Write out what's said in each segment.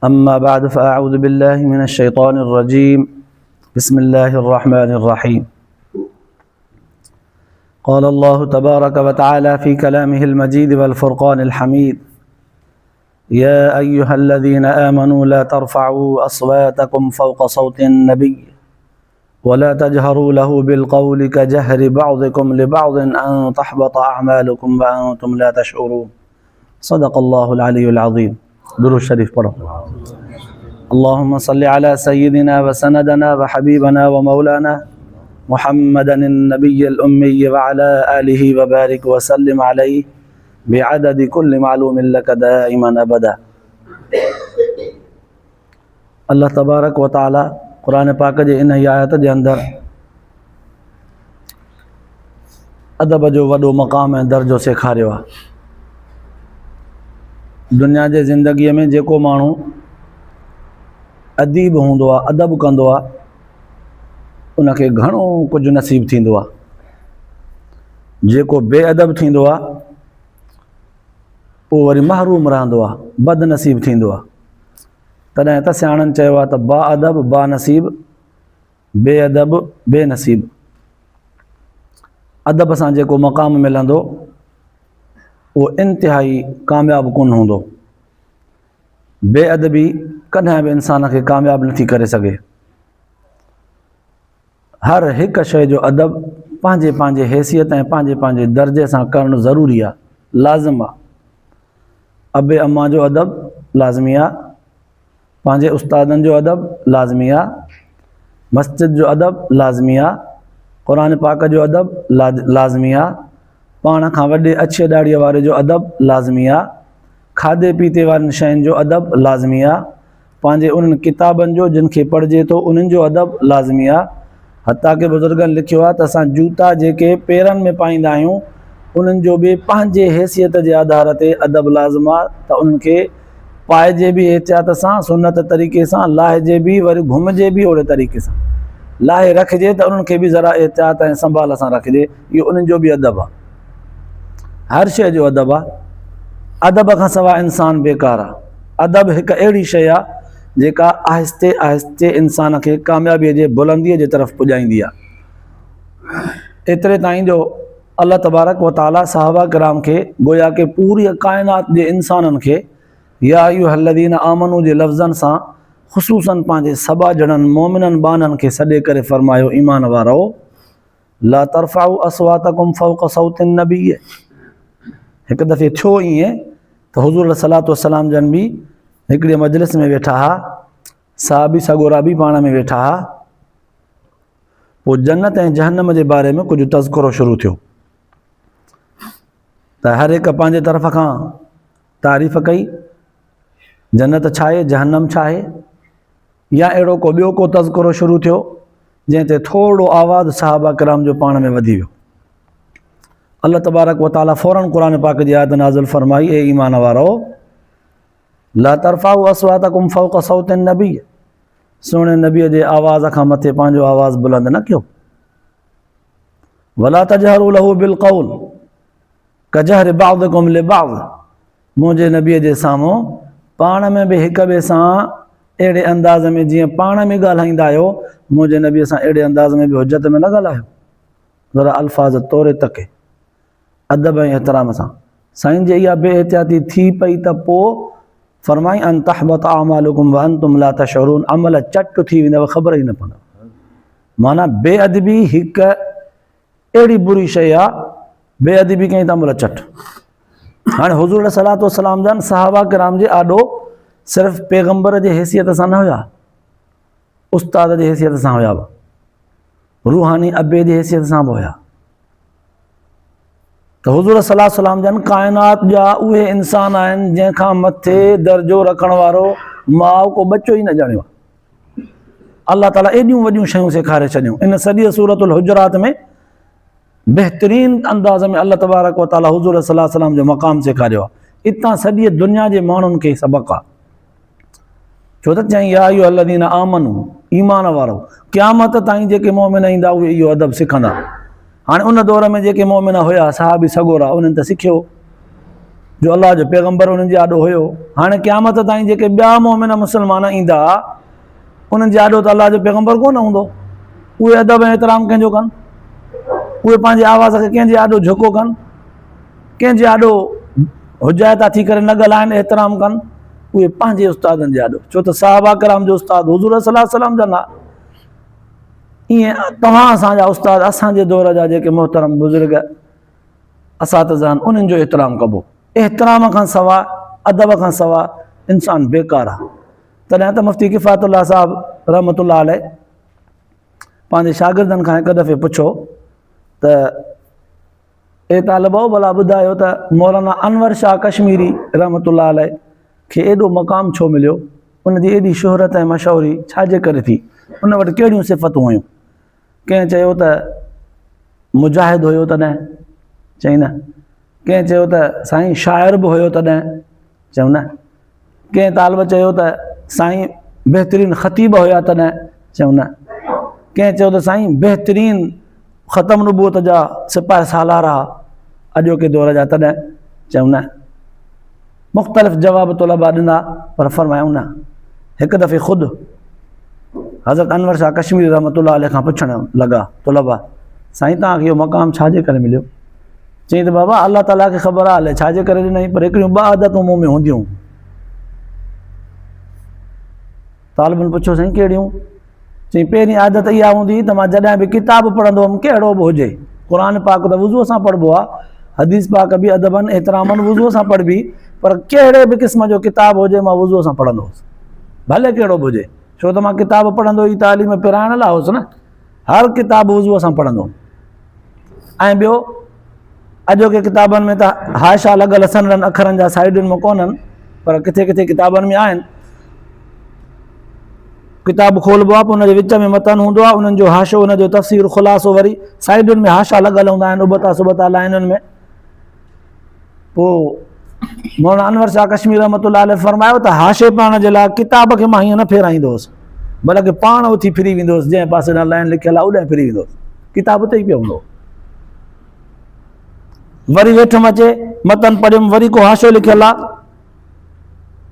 أما بعد فأعوذ بالله من الشيطان الرجيم بسم الله الرحمن الرحيم قال الله تبارك وتعالى في كلامه المجيد والفرقان الحميد يا أيها الذين آمنوا لا ترفعوا أصواتكم فوق صوت النبي ولا تجهروا له بالقول كجهر بعضكم لبعض أن تحبط أعمالكم وأنتم لا تشعرون صدق الله العلي العظيم درود شريف پڑھو اللهم صل على سيدنا وسندنا وحبيبنا ومولانا محمدا النبي الأمي وعلى آله وبارك وسلم عليه بعدد كل معلوم لك دائما أبدا اللہ تبارک و تعالی قرآن پاک جے ان آیت جے اندر ادب جو وڈو مقام ہے درجو سکھاریو ہے دنیا جے زندگی میں जेको माण्हू अदीब हूंदो आहे अदब कंदो आहे उनखे घणो कुझु नसीब थींदो आहे जेको बेअदब थींदो आहे उहो वरी महरूम रहंदो आहे बदनसीब थींदो आहे तॾहिं त सियाणनि चयो आहे त बाअदब बानसीब बेअदब बेनसीब अदब सां जेको मक़ाम मिलंदो वो इंतिहाई कामयाब कोन हूंदो बेअदबी कॾहिं बि इंसान खे कामयाब नथी करे सघे हर हिकु शइ जो अदब पंहिंजे पंहिंजे हैसियत ऐं पंहिंजे पंहिंजे दर्जे सां करणु ज़रूरी आहे लाज़िम आहे अबे अम्मा जो अदब लाज़मी आहे पंहिंजे उस्तादनि जो अदब लाज़मी आहे मस्जिद जो अदब लाज़मी आहे क़ुरान पाक जो अदब लाज़मी आहे पाण खां वॾे अच्छे ॾाड़ीअ वारे जो अदब लाज़मी आहे खाधे पीते वारनि शयुनि जो अदब लाज़मी आहे पंहिंजे उन्हनि किताबनि जो जिन खे पढ़िजे थो उन्हनि जो अदब लाज़मी आहे हता के बुज़ुर्गनि लिखियो आहे त असां जूता जेके पेरनि में पाईंदा आहियूं उन्हनि जो बि पंहिंजे हैसियत जे आधार ते अदब लाज़िम आहे त उन्हनि खे पाइजे बि एहतियात सां सुनत तरीक़े सां लाहिजे बि वरी घुमिजे बि ओड़े तरीक़े सां लाहे रखिजे त उन्हनि खे बि ज़रा एहतियात ऐं संभाल सां रखिजे इहो उन्हनि जो बि अदब आहे हर शइ जो अदब आहे अदब खां सवाइ इंसान बेकार आहे अदब हिकु अहिड़ी शइ आहे जेका आहिस्ते आहिस्ते इंसान खे कामयाबीअ जे बुलंदीअ जे तरफ़ पुॼाईंदी आहे एतिरे ताईं जो अल्लाह तबारक व ताला सहाबा किराम खे गोया के पूरी काइनात जे इंसाननि खे या अय्युहल्लज़ीना आमनू जे लफ़्ज़नि सां ख़ुसूसन पंहिंजे सभा ॼणनि मोमिननि बाननि खे सॾे करे फ़रमायो ईमान वारो ला तरफ़ाउ अस्वातकुम फ़ौक़ सौतिन नबी हिकु दफ़े थियो ईअं त हुज़ूर सलातो वसलाम जन बि हिकिड़ी मजलिस में वेठा हा साहबी सगोरा बि पाण में वेठा हा पोइ जन्नत ऐं जहन्नम जे बारे में कुझु तज़किरो शुरू थियो त हर हिकु पंहिंजे तरफ़ खां तारीफ़ कई जन्नत छा आहे जहन्नम छा आहे या अहिड़ो को ॿियो को तज़किरो शुरू थियो जंहिं ते थोरो आवाज़ सहाबा किराम जो पाण में वधी वियो अल्लाह तबारक व ताला फ़ौरन क़ुरान पाक जी आयत नाज़िल फरमाई ए ईमान वारो ला तरफ़ाउ अस्वातकुम फ़ौक़ सौतिन नबी सुहिणे नबीअ जे आवाज़ खां मथे पंहिंजो आवाज़ बुलंद न कयो वला तजहरू लहू बिलक़ौल कजहर बाज़िकुम लिबाज़ मुंहिंजे नबीअ जे साम्हूं पाण में बि हिक ॿिए सां अहिड़े अंदाज़ में जीअं पाण में ॻाल्हाईंदा आहियो मुंहिंजे नबीअ सां अहिड़े अंदाज़ में बि हुजत में न ॻाल्हायो ज़रा अल्फाज़ तोरे तके अदब ऐं एहतराम सां साईं जे इहा बेएहतियाती थी पई त पोइ फरमाई अन तहबत अमालुकुम व अंतुम ला तशऊरून अमल चट थी वेंदव ख़बर ई न पवंदव माना बेअदबी हिकु अहिड़ी बुरी शइ आहे बेअदबी कई त अमल चट हाणे हुज़ूर सलातो वसलाम जन सहाबा किराम जे आॾो सिर्फ़ु पैगंबर जे हैसियत सां न हुया उस्ताद जे हैसियत सां हुया रूहानी अबे जे हैसियत सां बि हुया त हुज़ूर सलातो वसलाम जन काइनात जा उहे इंसान आहिनि जंहिंखां मथे दर्जो रखण वारो माउ को बच्चो ई न ॼाणियो आहे अल्लाह ताला एॾियूं वॾियूं शयूं सेखारे छॾियूं इन सॼी सूरतुल हुजरात में बहितरीन अंदाज़ में अल्लाह तबारक व ताला हुज़ूर सलातो वसलाम जो मक़ाम सेखारियो आहे इतां सॼी दुनिया जे माण्हुनि खे सबक़ आहे छो त चई या अय्युहल्लज़ीना आमनू ईमान वारो क़यामत ताईं जेके मोमिन ईंदा उहे इहो अदब सिखंदा हाणे उन दौर में जेके मोमिन हुया सहाबी सगोरा उन्हनि त सिखियो जो अल्लाह जो पैगंबर उन्हनि जे आॾो हुयो। हाणे क़यामत ताईं जेके ॿिया मोमिन मुस्लमान ईंदा उन्हनि जे आॾो त अल्लाह जो पैगंबर कोन हूंदो। उहे अदब ऐं एतिराम कंहिंजो कनि, उहे पंहिंजे आवाज़ खे कंहिंजे आॾो झुको कनि, कंहिंजे आॾो हुजाइता थी करे न ॻाल्हाइनि, एतिराम कनि, उहे पंहिंजे उस्तादनि जे आॾो। छो त साहबा किराम जो उस्ताद हुज़ूर सल्लल्लाहु अलैहि वसल्लम जन आहे। ईअं तव्हां असांजा उस्ताद, असांजे दौर जा जेके मोहतरम बुज़ुर्ग असातिज़ा आहिनि, उन्हनि जो एतिराम कबो। एतिराम खां सवाइ, अदब खां सवाइ इंसानु बेकार आहे। तॾहिं त मुफ़्ती किफ़ायतुल्लाह साहिबु रहमतुल्लाह अलैह पंहिंजे शागिर्दनि खां हिकु दफ़े पुछो त ए तालिबो भला ॿुधायो त मौलाना अनवर शाह कश्मीरी रहमतुल्लाह अलैह खे एॾो मक़ाम छो मिलियो, उनजी एॾी शोहरत ऐं मशहूरी छाजे करे थी, उन वटि कहिड़ियूं सिफ़तूं हुयूं? कंहिं चयो त मुजाहिद हुयो तॾहिं, चई न। कंहिं चयो त साईं शाइर बि हुयो तॾहिं, चऊं न। कंहिं तालिब चयो त साईं बहितरीनु ख़तीब हुया तॾहिं, चऊं न। कंहिं चयो त साईं बहितरीनु ख़तम नबूअत जा सिपाही सालार आहे अॼोके दौर जा तॾहिं, चऊं न। मुख़्तलिफ़ जवाब तलबा ॾिना, पर फरमायूं न। हिकु दफ़े ख़ुदि हज़रत अनवर शाह कश्मीरी रहमतुल्लाह अलैह खां पुछणु लॻा तलबा, साईं तव्हांखे इहो मक़ाम छाजे करे मिलियो? चई त बाबा अल्लाह ताला खे ख़बर आहे हले छाजे करे ॾिनई, पर हिकिड़ियूं ॿ आदतूं मूं में हूंदियूं। तालिबनि पुछो साईं कहिड़ियूं? चई पहिरीं आदत इहा हूंदी त मां जॾहिं बि किताबु पढ़ंदो हुअमि, कहिड़ो बि हुजे, क़ुर पाक त वुज़ूअ सां पढ़िबो आहे, हदीस पाक बि अदबनि एतिरामनि वुज़ूअ सां पढ़बी, पर कहिड़े बि क़िस्म जो किताबु हुजे मां वुज़ूअ सां पढ़ंदो हुउसि, भले कहिड़ो बि हुजे। छो त मां किताबु पढ़ंदो ई तालीम पिराइण लाइ हुउसि न। हर किताबु वुज़ूअ सां पढ़ंदो हुउमि। ऐं ॿियो, अॼोके किताबनि में त हाशा लॻल सनरनि अखरनि जा साइडुनि में कोन्हनि, पर किथे किथे किताबनि में आहिनि। किताबु खोलिबो आहे, पोइ हुनजे विच में मतन हूंदो आहे, उन्हनि जो हाशो, उनजो तफ़सीर ख़ुलासो, वरी साइडुनि में हाशा लॻल हूंदा आहिनि, उबता सुबता लाइनुनि में। पोइ मौलाना अनवर शाह कश्मीरी रहमतुल्लाह अलैह फरमायो त हाशे पढ़ण जे लाइ किताब खे मां हीअं न फेराईंदो हुउसि, बल्कि पाण उथी फिरी वेंदो हुउसि, जंहिं पासे ॾांहुं लाइन लिखियल आहे ओॾांहुं फिरी वेंदो हुउसि, किताब उते ई पियो हूंदो। वरी वेठुमि अचे, मतन पढ़ियुमि, वरी को हाशो लिखियल आहे,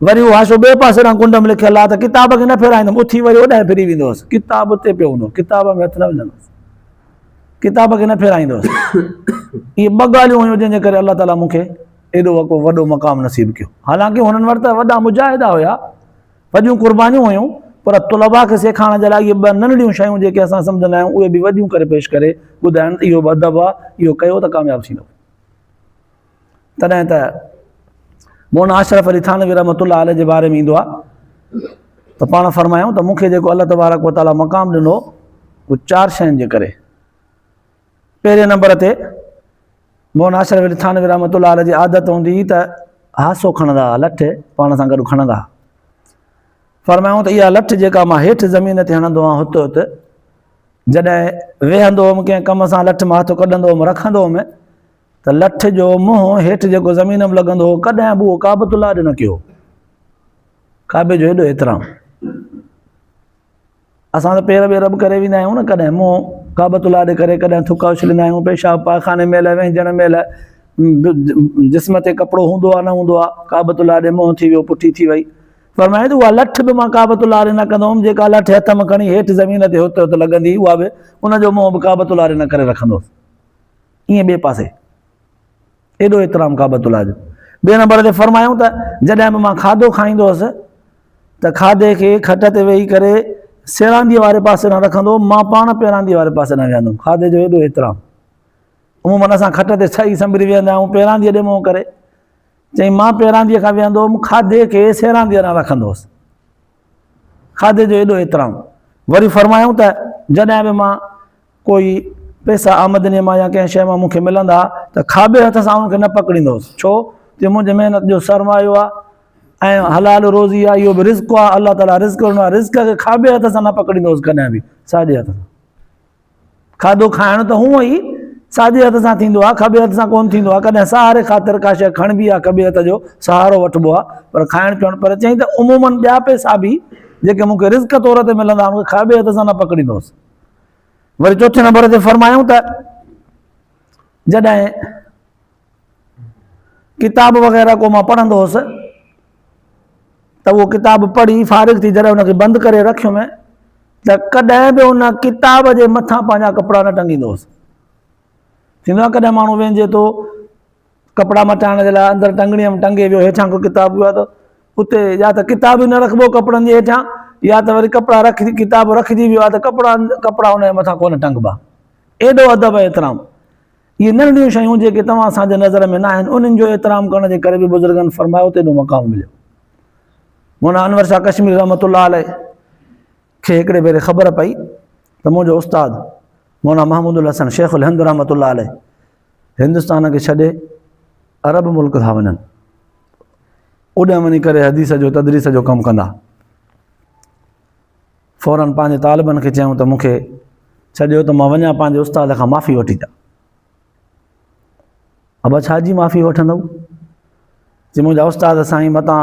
वरी उहो हाशो ॿिए पासे ॾांहुं कुंड में लिखियल आहे, त किताब खे न फेराईंदुमि, उथी वरी ओॾांहुं फिरी वेंदो हुउसि, किताब उते पियो हूंदो, किताब में हथु न विझंदुसि, किताब खे न फेराईंदो हुउसि। इहे ॿ ॻाल्हियूं हुयूं जंहिंजे करे अल्लाह ताला मूंखे एॾो वॾो मक़ाम नसीब कयो। हालांकि हुननि वटि त वॾा मुजाहिदा हुया, वॾियूं क़ुर्बानियूं हुयूं, पर तुलबा खे सेखारण जे लाइ इहे ॿ नंढड़ियूं शयूं जेके असां सम्झंदा आहियूं, उहे बि वॾियूं करे पेश करे ॿुधाइनि त इहो अदब आहे, इहो कयो त कामयाबु थींदो। तॾहिं त मौलाना अशरफ अली थानवी रहमतुल्लाह अलैह जे बारे में ईंदो आहे त पाण फरमायूं त मूंखे जेको अल्लाह तबारक व तआला मक़ाम ॾिनो, उहो 4 शयुनि जे करे। पहिरें नंबर ते मौलाना अशरफ अली थानवी रहमतुल्लाह अलैह जी आदत हूंदी हुई त हासो खणंदा हुआ, लठ पाण सां गॾु खणंदा। फरमायूं त इहा लठ जेका मां हेठि ज़मीन ते हणंदो आहियां, हुते हुते जॾहिं वेहंदो हुउमि, कंहिं कम सां लठ मां हथु कढंदो हुउमि, रखंदो हुउमि, त लठ जो मुंहुं हेठि जेको ज़मीन में लॻंदो हो, कॾहिं बि उहो काबतुल्लाह ॾे न कयो, काबे जो हेॾो एतिराम। असां त पेर ॿेर बि करे वेंदा आहियूं न, कॾहिं मुंहुं काबतुल्लाह ॾे करे, कॾहिं थुका उछलींदा आहियूं, पेशाब पाखाने महिल, वेंझण महिल, जिस्म ते कपिड़ो हूंदो आहे न हूंदो आहे, काबतुल्लाह ॾे मुंहुं थी वियो, पुठी थी वई। फरमाए त उहा लठ बि मां काबतुल्लाह ॾे न कंदो हुउमि, जेका लठ हथ में खणी हेठि ज़मीन ते हुते हुते लॻंदी, उहा बि उनजो मुंहुं बि काबतुल्लाह ॾे न करे रखंदुसि, ईअं ॿिए पासे, एॾो एतिराम काबतुल्लाह जो। ॿिए नंबर ते फरमायूं त जॾहिं बि मां खाधो खाईंदो हुउसि, त खाधे खे खट ते वेही करे सेरांदीअ वारे पासे न रखंदो, मां पाण पेरांदीअ वारे पासे न विहंदुमि, खाधे जो एॾो एतिराम। उमूमन असां खट ते छही संभरी वेहंदा आहियूं, पेरांदीअ ॾे मुंहुं करे। चई मां पेरांदीअ खां वेहंदो हुउमि, खाधे खे सेरांदीअ न रखंदो हुउसि, खाधे जो एॾो एतिराम। वरी फरमायूं त जॾहिं बि मां कोई पैसा आमदनीअ मां या कंहिं शइ मां मूंखे मिलंदा, त खाॿे हथ सां उनखे न पकड़ींदो हुउसि। छो त मुंहिंजे महिनत जो सरमायो आहे ऐं हलाल रोज़ी आहे, इहो बि रिज़्क़ आहे, अल्लाह ताला रिज़्क़ ॾिनो आहे, रिज़्क़ खे खाॿे हथ सां न पकड़ींदो हुउसि कॾहिं बि, साॼे हथ सां। खाधो खाइण त हूअं ई साॼे हथ सां थींदो आहे, खॿे हथ सां कोन्ह थींदो आहे। कॾहिं सहारे ख़ातिर का शइ खणबी आहे, खॿे हथ जो सहारो वठिबो आहे, पर खाइण पीअण, पर चई त उमूमन ॿिया पैसा बि जेके मूंखे रिज़्क़ तौर ते मिलंदा, मूंखे खाॿे हथ सां न पकड़ींदो हुउसि। वरी चौथे नंबर ते फरमायूं त जॾहिं किताब वग़ैरह को मां पढ़ंदो हुउसि त उहो किताब पढ़ी फारिग थी जॾहिं हुनखे बंदि करे रखियुमि त कॾहिं बि उन किताब जे मथां पंहिंजा कपिड़ा न टंगींदो हुउसि। थींदो आहे कॾहिं माण्हू वञे थो कपिड़ा मटाइण जे लाइ अंदरि टंगड़ीअ में टंगे वियो, हेठां को किताब वियो आहे त उते या त किताब ई न रखिबो कपिड़नि जे हेठां, या त वरी कपिड़ा रखी किताब रखिजी वियो आहे त कपिड़ा उन जे मथां कोन टंगबा। एॾो अदब ऐं एतिराम। इहे नंढियूं शयूं जेके तव्हां असांजे नज़र में न आहिनि, उन्हनि जो एतिराम करण जे करे बि बुज़ुर्गनि फरमायो उते एॾो मक़ाम मिलियो। मौलाना अनवर शाह कश्मीरी रहमतुल्लाह अलैह खे हिकिड़े भेरे ख़बर पई त मुंहिंजो उस्ताद मौलाना महमूदुल हसन शेखुल हिंद रहमतुल्लाह अलैह हिंदुस्तान खे छॾे अरब मुल्क था वञनि, ओॾे वञी करे हदीस जो तदरीस जो कमु कंदा। फ़ौरन पंहिंजे तालिबनि खे चयूं त मूंखे छॾियो त मां वञा पंहिंजे उस्ताद खां माफ़ी वठी अचां। अबा छा जी माफ़ी वठंदव? जे मुंहिंजा उस्ताद साईं मतां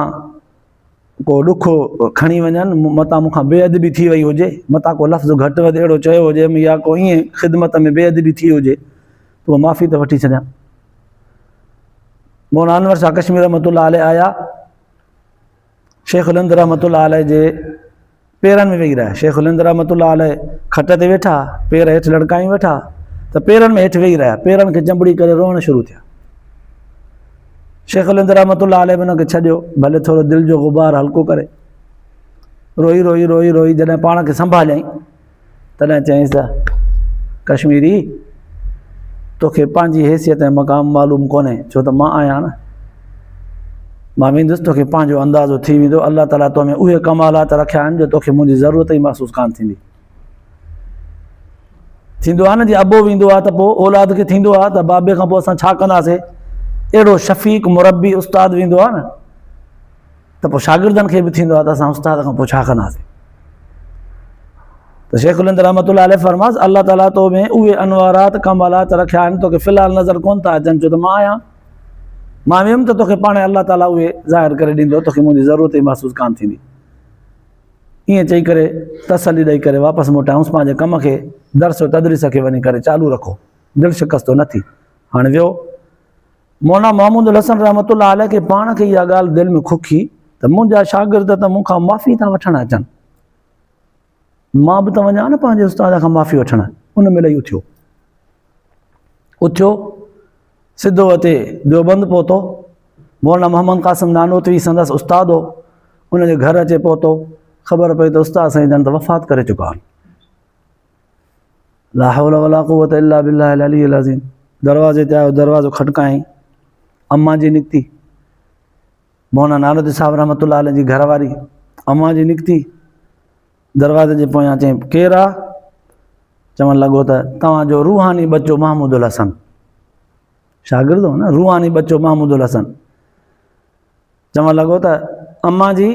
को ॾुखो खणी वञनि, मतां मूंखां बेअदबी थी वई हुजे, मतां को लफ़्ज़ घटि वधि अहिड़ो चयो हुजे या को ईअं ख़िदमत में बेअदबी थी हुजे त उहा माफ़ी त वठी छॾियां। मौलाना अनवर शाह कश्मीरी रहमतुल्लाह अलैह आया, शेखुल हिंद रहमतुल्लाह अलैह जे पेरनि में वेही रहिया। शेखुल हिंद रहमतुल्लाह अलैह खट ते वेठा, पेर हेठि लड़काई वेठा त पेरनि में हेठि वेही रहिया, पेरनि खे चंबड़ी करे रोअण शुरू थिया। शेखुल हिंद रहमतुल्लाह अलैह बि हुनखे छॾियो, भले थोरो दिलि जो गुबार हल्को करे। रोई रोई रोई रोई जॾहिं पाण खे संभालियईं तॾहिं चयईंसि त कश्मीरी तोखे पंहिंजी हैसियत ऐं मक़ाम मालूम कोन्हे, छो त मां आहियां न। मां वेंदुसि तोखे पंहिंजो अंदाज़ो थी वेंदो, अलाह ताला तो में उहे कमालात रखिया आहिनि जो तोखे मुंहिंजी ज़रूरत ई महसूसु कोन थींदी। थींदो आहे न जीअं अबो वेंदो आहे त पोइ औलाद खे थींदो आहे त बाबे खां पोइ असां छा कंदासीं, अहिड़ो शफ़ीक़ मुरबी उस्ताद वेंदो आहे न त पोइ शागिर्दनि खे बि थींदो आहे त असां उस्ताद खां पोइ छा कंदासीं। त शेखुल हिंद रहमतुल्लाह अलैह फरमास अलाह ताला तो में उहे अनवारात कमालात रखिया आहिनि तोखे फ़िलहालु नज़र कोन था अचनि, छो त मां आहियां। मां वियुमि त तोखे पाण अलाह ताला उहे ज़ाहिर करे ॾींदो, तोखे मुंहिंजी ज़रूरत ई महसूसु कोन थींदी। ईअं चई करे तसली ॾेई करे वापसि मोटायूंसि पंहिंजे कम खे, दर्स तदरीस खे वञी करे चालू रखो, दिलि शिकस्तो न थी। हाणे वियो मौलाना महमूदुल हसन रहमतुल्लाह अलैह खे पाण खे इहा ॻाल्हि दिलि में खुखी त मुंहिंजा शागिर्द त मूंखां माफ़ी था वठणु अचनि, मां बि त वञा न पंहिंजे उस्ताद खां माफ़ी वठणु। उन महिल ई उथियो सिधो हिते देवबंद पहुतो। मौलाना मोहम्मद क़ासिम नानोतवी संदसि उस्ताद हो, उनजे घर अचे पहुतो, ख़बर पई त उस्ताद साईं जन त वफ़ात करे चुका आहिनि। ला हौल वला कुव्वत इल्ला बिल्लाहिल अलीय्यिल अज़ीम। दरवाज़े ते आयो, दरवाज़ो खटकायईं, अम्मा जी निकिती, मौलाना नानोतवी साहिब रहमतुल्लाह अलैह जी घरवारी अम्मा जी निकिती, दरवाज़े जे पोयां चयईं केरु आहे? चवणु लॻो त तव्हांजो रूहानी बच्चो महमूदुल हसन, शागिर्द हो न, रूहानी बच्चो महमूदुल हसन। चवणु लॻो त अम्मा जी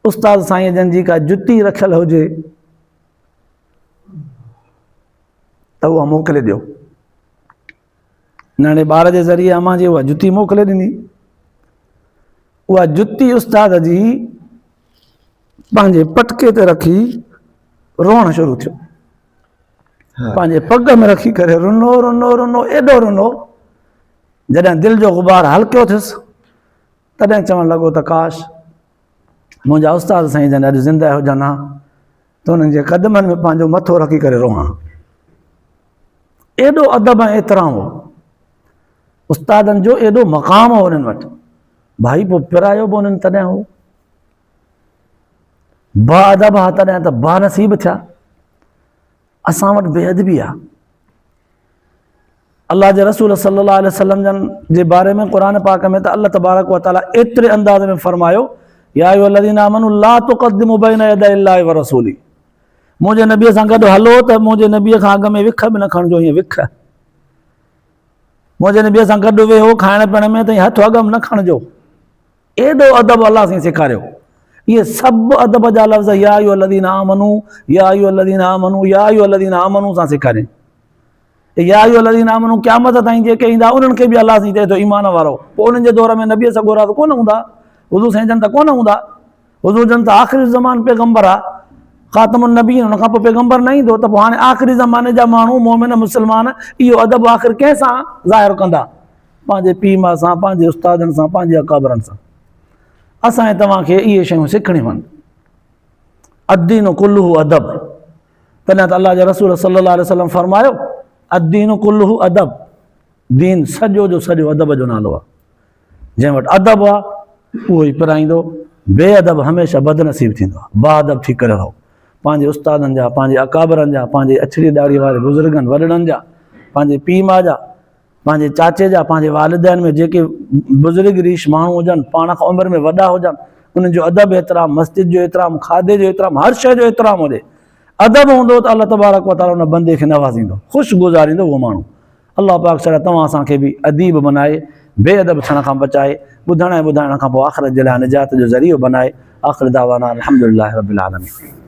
उस्ताद साईं जन जी का जुती रखियल हुजे त उहा मोकिले ॾियो। नंढे ॿार जे ज़रिए अम्मा जी उहा जुती मोकिले ॾिनी। उहा जुती उस्ताद जी पंहिंजे पटके ते रखी रोअणु शुरू थियो, पंहिंजे पग में रखी करे रुनो रुनो रुनो, एॾो रुनो जॾहिं दिलि जो गुबार हल्को थियुसि तॾहिं चवणु लॻो त काश मुंहिंजा उस्ताद साईं जन अॼु ज़िंदा हुजनि हा त उन्हनि जे क़दमनि में पंहिंजो मथो रखी करे रोहां। एॾो अदब ऐं एतिराम हो उस्तादनि जो, एॾो मक़ाम हो उन्हनि वटि। भाई पोइ पिरायो बि उन्हनि तॾहिं हो, बाअदब हा तॾहिं त बानसीब थिया। असां वटि बेअदबी आहे। अल्लाह जे रसूल सल्लल्लाहु अलैहि वसल्लम जन जे बारे में क़ुरान पाक में त अल्लाह तबारक व तआला एतिरे अंदाज़ में फरमायो या अय्युहल्लज़ीना आमनू ला तुक़द्दिमू बैना यदैल्लाहि व रसूली। मुंहिंजे नबीअ सां गॾु हलो त मुंहिंजे नबीअ खां अॻु में विख बि न खणिजो, हीअं विख। मुंहिंजे नबीअ सां गॾु वेहो खाइण पीअण में त हथु अॻु में न खणिजो। एॾो अदब अलाह साईं सेखारियो। इहे सभु अदब जा लफ़्ज़ या अय्युहल्लज़ीना आमनू, या अय्युहल्लज़ीना आमनू, या अय्युहल्लज़ीना आमनू सां सेखारियईं। या अय्युहल्लज़ीना आमनू क़यामत ताईं जेके ईंदा उन्हनि खे बि अलाह साईं चए थो ईमान वारो। पोइ उन्हनि जे दौर में नबीअ सॻोरा त कोन हूंदा, हुज़ूर साईं जन त कोन हूंदा, हुज़ूर जन त आख़िरी ज़मान पैगंबर आहे, ख़ातमुन नबी, हुन खां पोइ पैगंबर न ईंदो। त पोइ हाणे आख़िरी ज़माने जा माण्हू मोमिन मुस्लमान इहो अदब आख़िर कंहिंसां ज़ाहिर कंदा? पंहिंजे पीउ माउ सां, पंहिंजे उस्तादनि सां, पंहिंजे अकाबरनि सां। असां तव्हांखे इहे शयूं सिखणियूं आहिनि। अद्दीन कुल्लुहु अदब, तॾहिं त अलाह जे रसूल सल्लल्लाहु अलैहि वसल्लम फरमायो अद्दीन कुल्लुहु अदब, दीन सॼो जो सॼो अदब जो नालो आहे। जंहिं वटि अदब आहे उहो ई पिराईंदो, बेअदब हमेशह बदनसीब थींदो आहे। बाअदब थी करे रहो, पंहिंजे उस्तादनि जा, पंहिंजे अकाबरनि जा, पंहिंजे अछड़ी दाढ़ी वारे बुज़ुर्गनि वॾड़नि जा, पंहिंजे पीउ माउ जा, पंहिंजे चाचे जा, पंहिंजे वालिदैन में जेके बुज़ुर्ग रीश माण्हू हुजनि, पाण खां उमिरि में वॾा हुजनि, उन्हनि जो अदब एतिराम, मस्जिद जो एतिराम, खाधे जो एतिराम, हर शइ जो एतिराम हुजे। अदब हूंदो त अल्लाह तबारक व तआला उन बंदे खे नवाज़ींदो, ख़ुशि गुज़ारींदो उहो माण्हू। अल्लाह पाक शरा तव्हां असांखे बि अदीब बनाए, बेअदब थियण खां बचाए, ॿुधण ऐं ॿुधाइण खां पोइ आख़िरत जे लाइ निजात जो ज़रियो बनाए। आख़िर दावाना अल्हम्दुलिल्लाहि रब्बिल आलमीन।